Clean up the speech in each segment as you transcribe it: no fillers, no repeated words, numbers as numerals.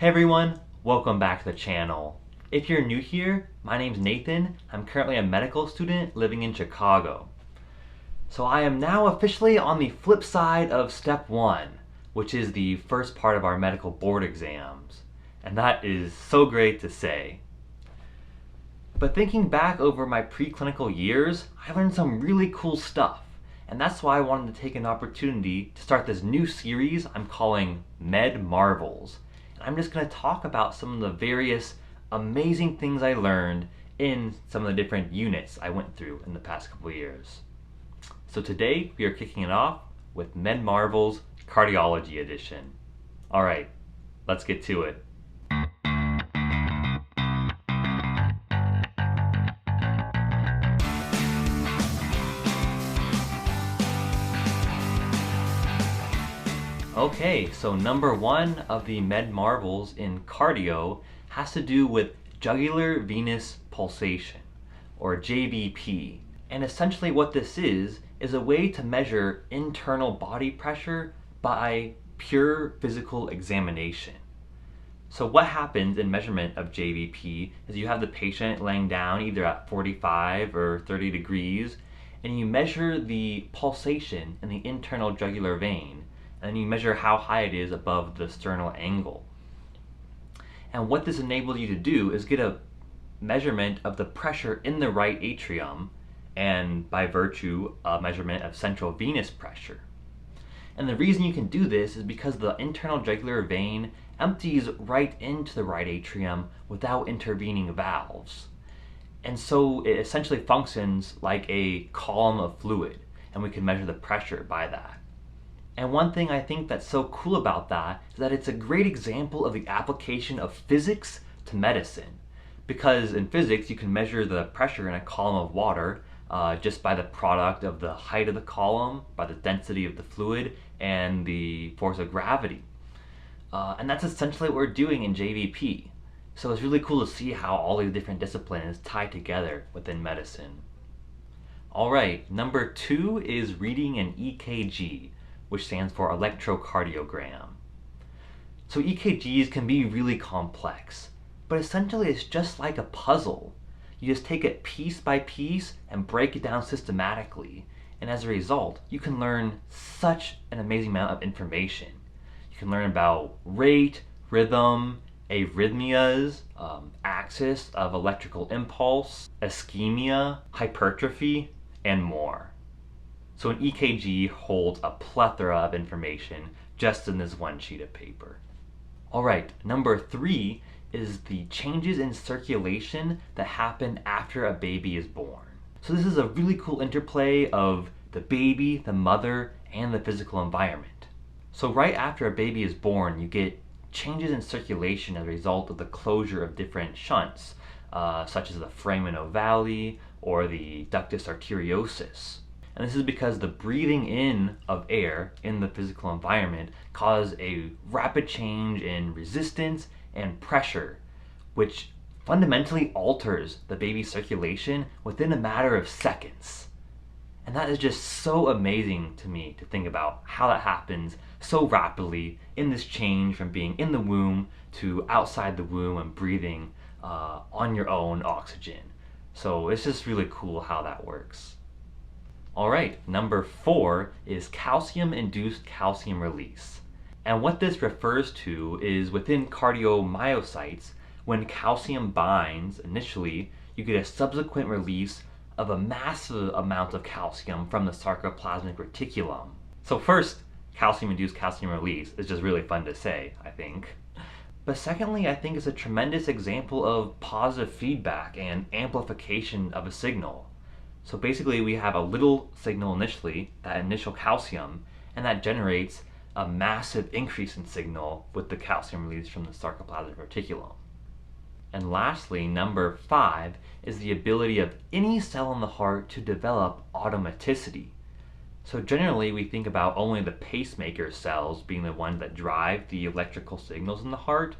Hey everyone, welcome back to the channel. If you're new here, my name's Nathan. I'm currently a medical student living in Chicago. So I am now officially on the flip side of step 1, which is the first part of our medical board exams. And that is so great to say. But thinking back over my preclinical years, I learned some really cool stuff. And that's why I wanted to take an opportunity to start this new series I'm calling Med Marvels. I'm just going to talk about some of the various amazing things I learned in some of the different units I went through in the past couple of years. So today we are kicking it off with Med Marvels Cardiology Edition. Alright, let's get to it. Okay, so number 1 of the Med Marvels in cardio has to do with jugular venous pulsation, or JVP. And essentially what this is a way to measure internal body pressure by pure physical examination. So what happens in measurement of JVP is you have the patient laying down either at 45 or 30 degrees, and you measure the pulsation in the internal jugular vein, and you measure how high it is above the sternal angle. And what this enables you to do is get a measurement of the pressure in the right atrium, and by virtue, a measurement of central venous pressure. And the reason you can do this is because the internal jugular vein empties right into the right atrium without intervening valves. And so it essentially functions like a column of fluid, and we can measure the pressure by that. And one thing I think that's so cool about that is that it's a great example of the application of physics to medicine. Because in physics, you can measure the pressure in a column of water just by the product of the height of the column, by the density of the fluid, and the force of gravity. And that's essentially what we're doing in JVP. So it's really cool to see how all these different disciplines tie together within medicine. Alright, number 2 is reading an EKG, which stands for electrocardiogram. So EKGs can be really complex, but essentially it's just like a puzzle. You just take it piece by piece and break it down systematically, and as a result, you can learn such an amazing amount of information. You can learn about rate, rhythm, arrhythmias, axis of electrical impulse, ischemia, hypertrophy, and more. So an EKG holds a plethora of information just in this one sheet of paper. Alright, number 3 is the changes in circulation that happen after a baby is born. So this is a really cool interplay of the baby, the mother, and the physical environment. So right after a baby is born, you get changes in circulation as a result of the closure of different shunts, such as the foramen ovale or the ductus arteriosus. And this is because the breathing in of air in the physical environment causes a rapid change in resistance and pressure, which fundamentally alters the baby's circulation within a matter of seconds. And that is just so amazing to me to think about how that happens so rapidly in this change from being in the womb to outside the womb and breathing on your own oxygen. So it's just really cool how that works. Alright, number 4 is calcium-induced calcium release. And what this refers to is within cardiomyocytes, when calcium binds initially, you get a subsequent release of a massive amount of calcium from the sarcoplasmic reticulum. So first, calcium-induced calcium release is just really fun to say, I think. But secondly, I think it's a tremendous example of positive feedback and amplification of a signal. So basically we have a little signal initially, that initial calcium, and that generates a massive increase in signal with the calcium release from the sarcoplasmic reticulum. And lastly, number 5 is the ability of any cell in the heart to develop automaticity. So generally we think about only the pacemaker cells being the ones that drive the electrical signals in the heart,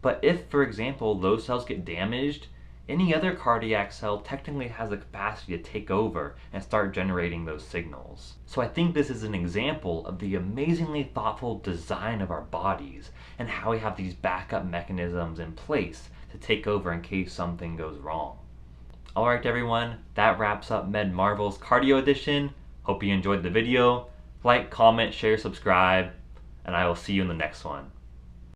but if, for example, those cells get damaged, any other cardiac cell technically has the capacity to take over and start generating those signals. So I think this is an example of the amazingly thoughtful design of our bodies and how we have these backup mechanisms in place to take over in case something goes wrong. Alright everyone, that wraps up Med Marvel's Cardio Edition. Hope you enjoyed the video. Like, comment, share, subscribe, and I will see you in the next one.